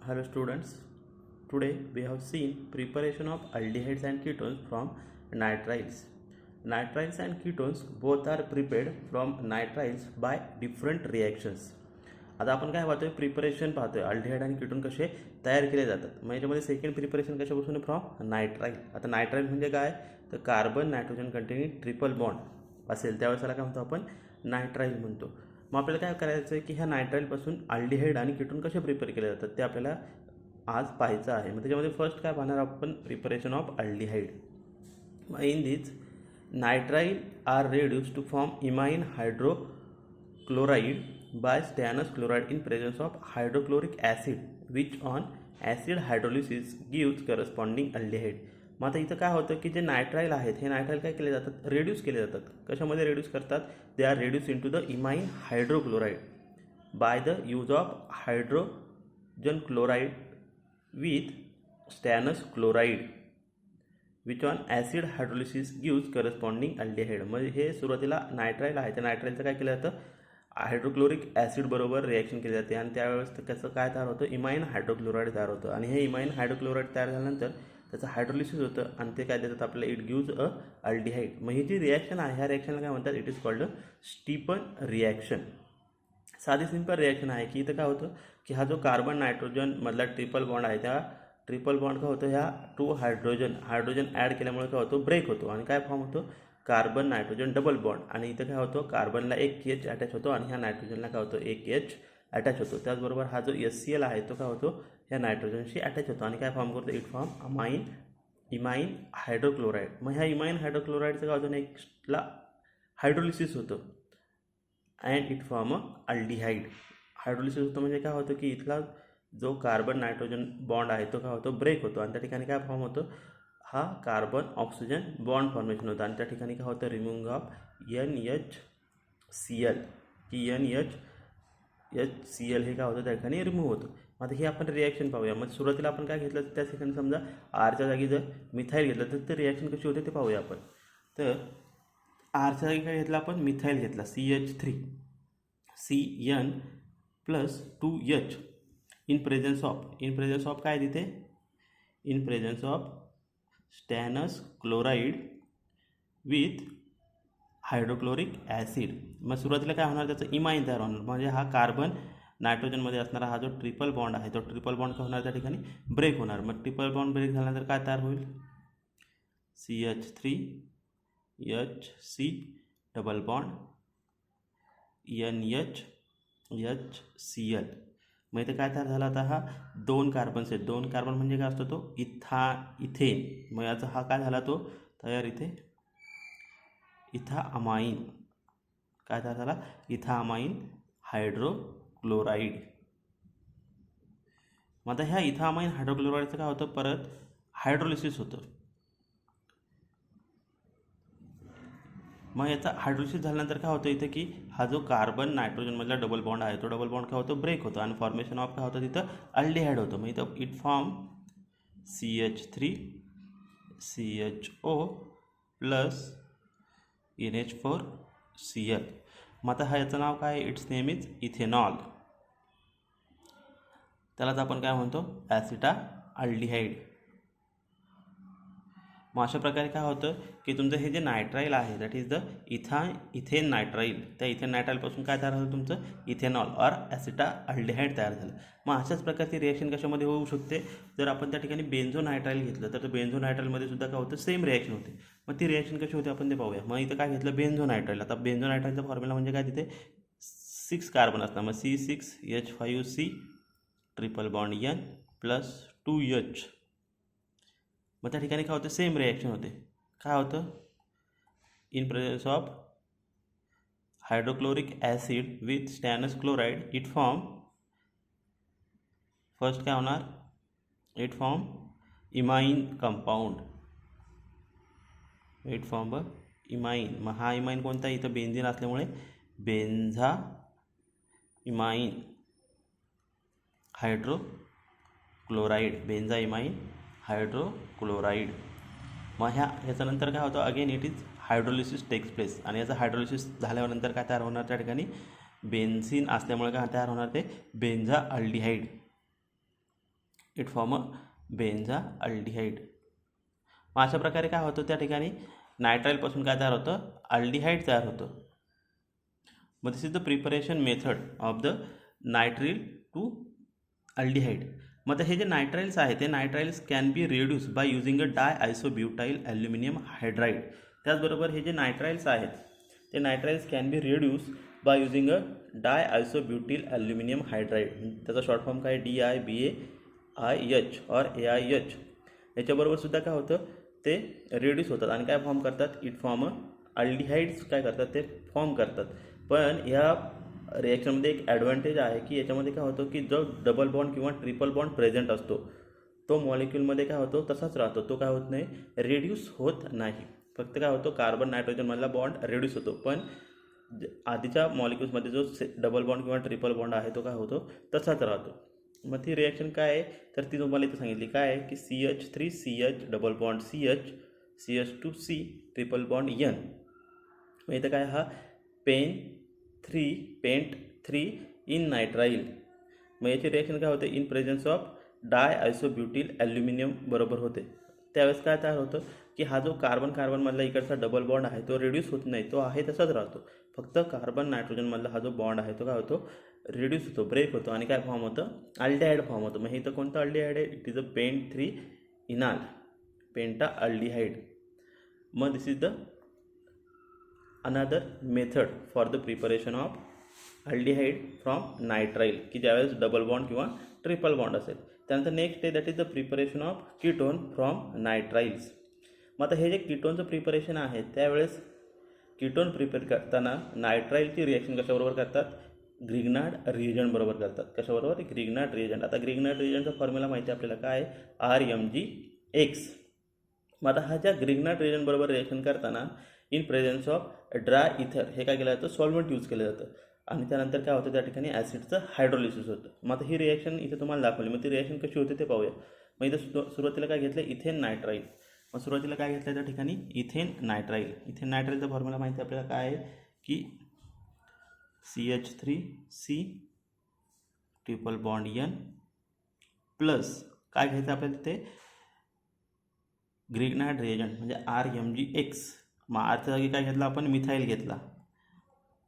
Hello students, today we have seen preparation of aldehydes and ketones from nitriles. Nitriles and ketones both are prepared from nitriles by different reactions. आता आपण काय पाहतोय, preparation पाहतोय, aldehyde आणि ketone कसे तयार केले जातात. मग याच्यामध्ये सेकंड प्रिपरेशन कशापासून फ्रॉम नायट्राइल. आता नायट्राइल म्हणजे काय, तर carbon nitrogen containing triple bond असेल त्यावेळेस त्याला काय म्हणतो आपण, नायट्राइल म्हणतो. मग आपल्याला काय करायचं आहे की ह्या नायट्राइलपासून अल्डिहाइड आणि कीटोन कसे प्रिपेअर केले जातात ते आपल्याला आज पाहायचं आहे. मग त्याच्यामध्ये फर्स्ट काय पाहणार आपण, प्रिपरेशन ऑफ अल्डिहाइड. मग in this nitrile are reduced to form imine hydrochloride by stannous chloride in presence of hydrochloric acid which on acid hydrolysis gives corresponding aldehyde. मग आता इथं काय होतं की जे नायट्राइल आहेत हे नायट्राइल काय केले जातात, रेड्यूस केले जातात. कशामध्ये रेड्यूस करतात, they are reduce in to the imine hydrochloride by the use of hydrogen chloride with stannous chloride which on acid hydrolysis gives corresponding aldehyde. म्हणजे हे सुरुवातीला नायट्राइल आहे, त्या नायट्राइलचं काय केलं जातं, हायड्रोक्लोरिक ॲसिड बरोबर रिॲक्शन केली जाते आणि त्यावेळेस कसं काय तयार होतं, इमाइन हायड्रोक्लोराइड तयार होतं. आणि हे इमाइन हायड्रोक्लोराइड तयार झाल्यानंतर त्याचं हायड्रोलिसिस होतं आणि ते काय देतात आपल्याला, इट गिव्ज अ अल्डिहाइड. मग ही जी रिॲक्शन आहे ह्या रिॲक्शनला काय म्हणतात, it is called Stephen reaction. साधी सिंपल रिॲक्शन आहे की इथं काय होतं की हा जो कार्बन नायट्रोजन मधला ट्रिपल बॉन्ड आहे, त्या ट्रिपल बॉन्ड काय होतं, ह्या टू हायड्रोजन ॲड केल्यामुळे काय होतो, ब्रेक होतो आणि काय फॉर्म होतो, कार्बन नायट्रोजन डबल बॉन्ड. आणि इथं काय होतं, कार्बनला एक एच अटॅच होतो आणि ह्या नायट्रोजनला काय होतं, एक एच अटॅच होतो. त्याचबरोबर हा जो HCl आहे तो काय होतो, ह्या नायट्रोजनशी अटॅच होतो आणि काय फॉर्म करतो, इट फॉर्म इमाइन हायड्रोक्लोराइड. मग ह्या इमाइन हायड्रोक्लोराइडचं काय होतं, नेक्स्टला हायड्रोलिसिस होतं and it form a aldehyde. Hydrolysis होतं म्हणजे काय होतं की इथला जो कार्बन नायट्रोजन बॉन्ड आहे तो काय होतो, ब्रेक होतो आणि त्या ठिकाणी काय फॉर्म होतं, हा कार्बन ऑक्सिजन बॉन्ड फॉर्मेशन होतं आणि त्या ठिकाणी काय होतं, रिमूव्हिंग ऑफ NHCl की NHCl हे काय होतं, त्या ठिकाणी रिमूव्ह होतं. आता हे आपण रिॲक्शन पाहूया. मग सुरुवातीला आपण काय घेतलं, त्या ठिकाणी समजा आरच्या जागी जर मिथाईल घेतलं तर ते रिॲक्शन कशी होते ते पाहूया आपण. तर आरच्या जागी काय घेतलं आपण, मिथाईल घेतला, CH3 CN plus 2H in presence of काय तिथे, in presence of stannous chloride with hydrochloric acid. मग सुरुवातीला काय होणार, त्याचं इमाइन तयार होणार. म्हणजे हा कार्बन नायट्रोजनमध्ये असणारा हा जो ट्रिपल बॉन्ड आहे तो ट्रिपल बॉन्ड काय होणार, त्या ठिकाणी ब्रेक होणार. मग ट्रिपल बॉन्ड ब्रेक झाल्यानंतर काय तयार होईल, CH3HC डबल बॉन्ड NHCl. मग इथे काय तयार झाला, आता हा दोन कार्बन्स आहेत. दोन कार्बन म्हणजे काय असतो, तो इथेन. मग याचा हा काय झाला, तो तयार इथे इथाअमाइन. काय तयार झाला, इथाअमाइन हायड्रोक्लोराइड. मग आता ह्या इथाअमाइन हायड्रोक्लोराइडचं काय होतं, परत हायड्रोलिसिस होतं. मग याचा हायड्रोलिसिस झाल्यानंतर काय होतं इथं की हा जो कार्बन नायट्रोजनमधला डबल बॉन्ड आहे तो डबल बॉन्ड काय होतो, ब्रेक होतो आणि फॉर्मेशन ऑफ काय होतं, तिथं अल्डिहाइड होतं. मग इथं it form CH3CHO plus NH4Cl. मग आता हा याचं नाव काय, इट्स नेम इज इथेनॉल. त्यालाच आपण काय म्हणतो, ॲसिटाल्डिहाइड. मग अशा प्रकारे काय होतं की तुमचं हे जे नायट्राइल आहे that is the ethane nitrile. त्या इथेन नायट्राइलपासून काय तयार झालं, तुमचं इथेनॉल ऑर ॲसिटाल्डिहाइड तयार झालं. मग अशाच प्रकारची रिॲक्शन कशामध्ये होऊ शकते, जर आपण त्या ठिकाणी बेन्झोनायट्राइल घेतलं तर बेन्झोनायट्राइलमध्ये सुद्धा काय होतं, सेम रिॲक्शन होते. मग ती रिॲक्शन कशी होते आपण ते पाहूया. मग इथं काय घेतलं, बेन्झोनायट्राइल. आता बेन्झोनायट्राइलचा फॉर्म्युला म्हणजे काय, तिथे 6 कार्बन असतात. मग C6H5C triple bond N plus 2H. मग त्या ठिकाणी काय होतं, सेम रिॲक्शन होते. काय होतं, in presence of hydrochloric acid with stannous chloride it form, first काय होणार, it form imine compound. It form imine. मग हा इमाइन कोणता, इथं बेन्झीन असल्यामुळे बेन्झा इमाइन हायड्रोक्लोराइड, बेन्झा इमाइन हायड्रोक्लोराइड. मग ह्याच्यानंतर काय होतं, again it is hydrolysis takes place आणि याचं हायड्रोलिसिस झाल्यानंतर काय तयार होणार, त्या ठिकाणी बेन्झीन असल्यामुळे काय तयार होणार, ते benzaldehyde. It form a benzaldehyde. मग अशा प्रकारे काय होतं त्या ठिकाणी नायट्राईलपासून काय तयार होतं, अल्डिहाइड तयार होतं. मग this is the preparation method of the nitrile to aldehyde. मग हे जे नायट्राइल्स आहे ते nitriles can be reduce by using a di isobutyl aluminium hydride. त्याचबरोबर हे जे नायट्राइल्स आहेत ते nitriles can be reduce by using a di isobutyl aluminium hydride. त्याचा शॉर्ट फॉर्म काय, DIBAIH और AIH. याच्याबरोबर सुद्धा काय होतं ते रिड्यूस होतात आणि काय फॉर्म करतात, इट फॉर्म अल्डिहाइड्स काय करतात ते फॉर्म करतात. पण ह्या रिॲक्शनमध्ये एक ॲडव्हान्टेज आहे की याच्यामध्ये काय होतं की जो डबल बॉन्ड किंवा ट्रिपल बॉन्ड प्रेझेंट असतो तो मॉलिक्यूलमध्ये काय होतो तसाच राहतो, तो काय होत नाही, रिड्यूस होत नाही. फक्त काय होतो कार्बन नायट्रोजनमधला बॉन्ड रिड्यूस होतो, पण आधीच्या मॉलिक्यूल्समध्ये जो डबल बॉन्ड किंवा ट्रिपल बॉन्ड आहे तो काय होतो तसाच राहतो. मग ती रिॲक्शन काय आहे तर ती तुम्हाला इथं सांगितली काय आहे की CH3CH double bond CH CH2C triple bond N. मग इथं काय हा पेंट 3 इन नायट्राईल. मग याची रिॲक्शन काय होते, in presence of di isobutyl aluminium बरोबर होते. त्यावेळेस काय तयार होतं की हा जो कार्बनमधला इकडचा डबल बॉन्ड आहे तो रिड्यूस होत नाही, तो आहे तसाच राहतो. फक्त कार्बन नायट्रोजनमधला हा जो बॉन्ड आहे तो काय होतो, रिड्यूस होतो, ब्रेक होतो आणि काय फॉर्म होतं, अल्डिहाइड फॉर्म होतं. मग इथं कोणतं अल्डिहाइड आहे, it is a pent 3 enal penta aldehyde. मग this is the another method for the preparation of aldehyde from nitrile की ज्यावेळेस डबल बॉन्ड किंवा ट्रिपल बॉन्ड असेल. त्यानंतर नेक्स्ट आहे that is the preparation of ketone from nitriles. मग आता हे जे कीटोनचं प्रिपरेशन आहे त्यावेळेस कीटोन प्रिपेअर करताना नायट्राईलची रिॲक्शन कशाबरोबर करतात, ग्रिग्नार्ड रिएजंट बरोबर करतात. कशाबरोबर, ग्रिग्नार्ड रिएजंट. आता ग्रिग्नार्ड रिएजंटचा फॉर्म्युला माहिती आहे आपल्याला काय, RMgX. मग आता हा ज्या ग्रिग्नार्ड रिएजंट बरोबर रिॲक्शन करताना इन प्रेझेन्स ऑफ ड्राय इथर हे काय केलं जातं, सॉल्व्हंट यूज केलं जातं आणि त्यानंतर काय होतं त्या ठिकाणी ॲसिडचं हायड्रोलिसिस होतं. मग आता ही रिॲक्शन इथे तुम्हाला दाखवली. मग ती रिॲक्शन कशी होते ते पाहूया. मग इथं सुरुवातीला काय घेतलं, इथेन नायट्राईल. मग सुरुवातीला काय घेतलं त्या ठिकाणी, इथेन नायट्राईल. इथेन नायट्राईलचा फॉर्म्युला माहिती आहे आपल्याला काय आहे की CH3C triple bond N plus काय घ्यायचं आपल्याला तिथे, ग्रिग्नार्ड रिएजंट म्हणजे RMgX. मग आरच्या जागी काय घेतला आपण, मिथाईल घेतला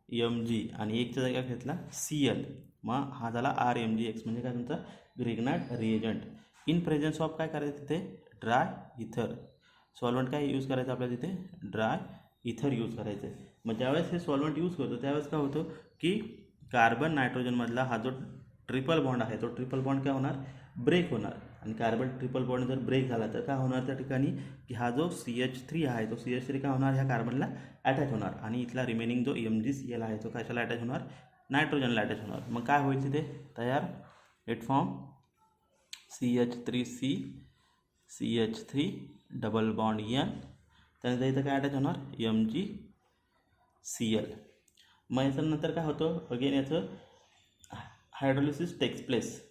Mg आणि एकच्या जागी घेतला Cl. मग हा झाला RMgX म्हणजे काय तुमचा Grignard reagent. In presence of काय करायचं तिथे, ड्राय इथर. सॉल्व्हंट काय यूज करायचं आपल्याला तिथे, ड्राय इथर यूज करायचं आहे. मग ज्यावेळेस हे सॉल्व्हंट यूज करतो त्यावेळेस काय होतं की कार्बन नायट्रोजनमधला हा जो ट्रिपल बॉन्ड आहे तो ट्रिपल बॉन्ड काय होणार, ब्रेक होणार. आणि कार्बन ट्रिपल बॉन्ड जर ब्रेक झाला तर काय होणार त्या ठिकाणी की हा जो CH3 आहे तो CH3 काय होणार, ह्या कार्बनला अटॅच होणार आणि इथला रिमेनिंग जो MgCl आहे तो कशाला अटॅच होणार, नायट्रोजनला अटॅच होणार. मग काय होईल तिथे तयार, it form CH3C CH3 double bond N. त्यानंतर इथं काय अटॅच होणार, MgCl. मग याच्यानंतर काय होतं, अगेन याचं हायड्रोलिसिस टेक्स प्लेस.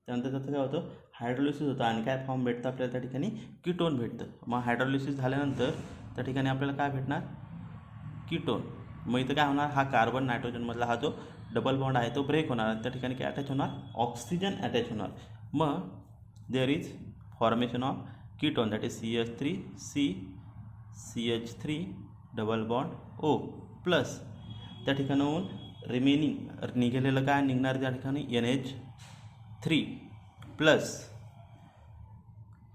त्यानंतर त्याचं काय होतं, हायड्रोलिसिस होतं आणि काय फॉर्म भेटतं आपल्याला त्या ठिकाणी, कीटोन भेटतं. मग हायड्रोलिसिस झाल्यानंतर त्या ठिकाणी आपल्याला काय भेटणार, कीटोन. मग इथं काय होणार, हा कार्बन नायट्रोजनमधला हा जो डबल बॉन्ड आहे तो ब्रेक होणार आणि त्या ठिकाणी काय अटॅच होणार, ऑक्सिजन अटॅच होणार. मग there is formation of ketone that is CH3C CH3 double bond O plus त्या ठिकाणाहून रिमेनिंग निघालेलं काय निघणार त्या ठिकाणी NH3 प्लस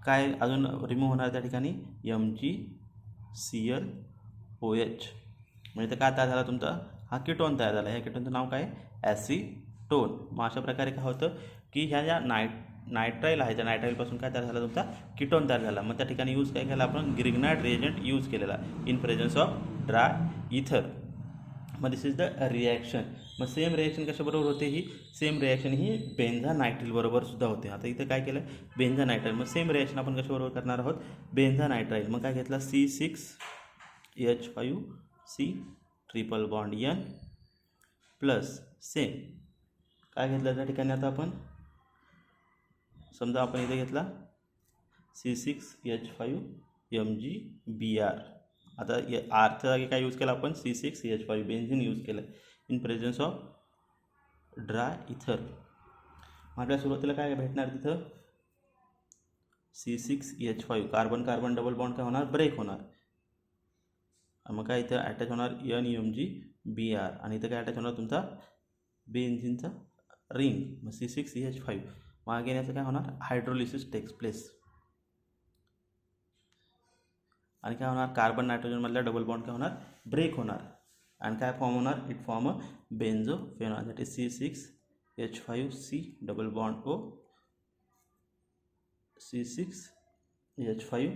काय अजून रिमूव्ह होणार त्या ठिकाणी MgClOH. म्हणजे काय तयार झाला तुमचा, हा कीटोन तयार झाला. ह्या कीटोनचं नाव काय, ॲसिटोन. मग अशा प्रकारे काय होतं की ह्या ज्या नायट्राईल आहे त्या नायट्राईलपासून काय तयार झाला तुमचा, कीटोन तयार झाला. मग त्या ठिकाणी यूज काय केला आपण, ग्रिग्नार्ड रिएजंट यूज केलेला इन प्रेझेन्स ऑफ ड्राय इथर. मग दिस इज द रिॲक्शन. मग सेम रिॲक्शन कशाबरोबर होते, ही सेम रिॲक्शन ही बेन्झा नायट्राईल बरोबर सुद्धा होते. आता इथं काय केलं, बेन्झा नायट्राईल. मग सेम रिॲक्शन आपण कशाबरोबर करणार आहोत, बेन्झा नायट्राईल. मग काय घेतला, C6H5C triple bond N plus same काय घेतलं त्या ठिकाणी, आता आपण समजा आपण इथे घेतला C6H5MgBr. आता आरच्या जागी काय यूज केला आपण, C6H5 बेन्झिन यूज केलं इन प्रेझेन्स ऑफ ड्राय इथर. आपल्या सुरुवातीला काय भेटणार तिथं, C6H5 carbon carbon double bond काय होणार, ब्रेक होणार. मग काय इथं अटॅच होणार NUMG Br आणि इथं काय अटॅच होणार तुमचा बेन्झिनचा रिंग. मग C6CH5 मागे येण्याचं काय होणार, हायड्रोलिसिस टेक्स प्लेस. आणि काय होणार, कार्बन नायट्रोजनमधला डबल बॉन्ड काय होणार, ब्रेक होणार. आणि काय फॉर्म होणार, it form a benzophenol that is C6H5C double bond O C6H5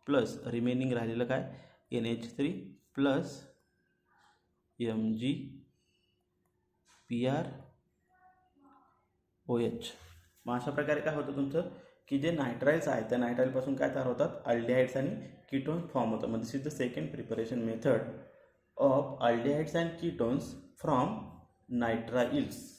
plus remaining राहिलेलं काय NH3 प्लस MgPrOH. मग अशा प्रकारे काय होतं तुमचं की जे नायट्राइल्स आहेत त्या नायट्राइलपासून काय तयार होतात, अल्डिहाइड्स आणि कीटोन्स फॉर्म होतात. मग this is the second preparation method of aldehydes and ketones from नायट्राइल्स.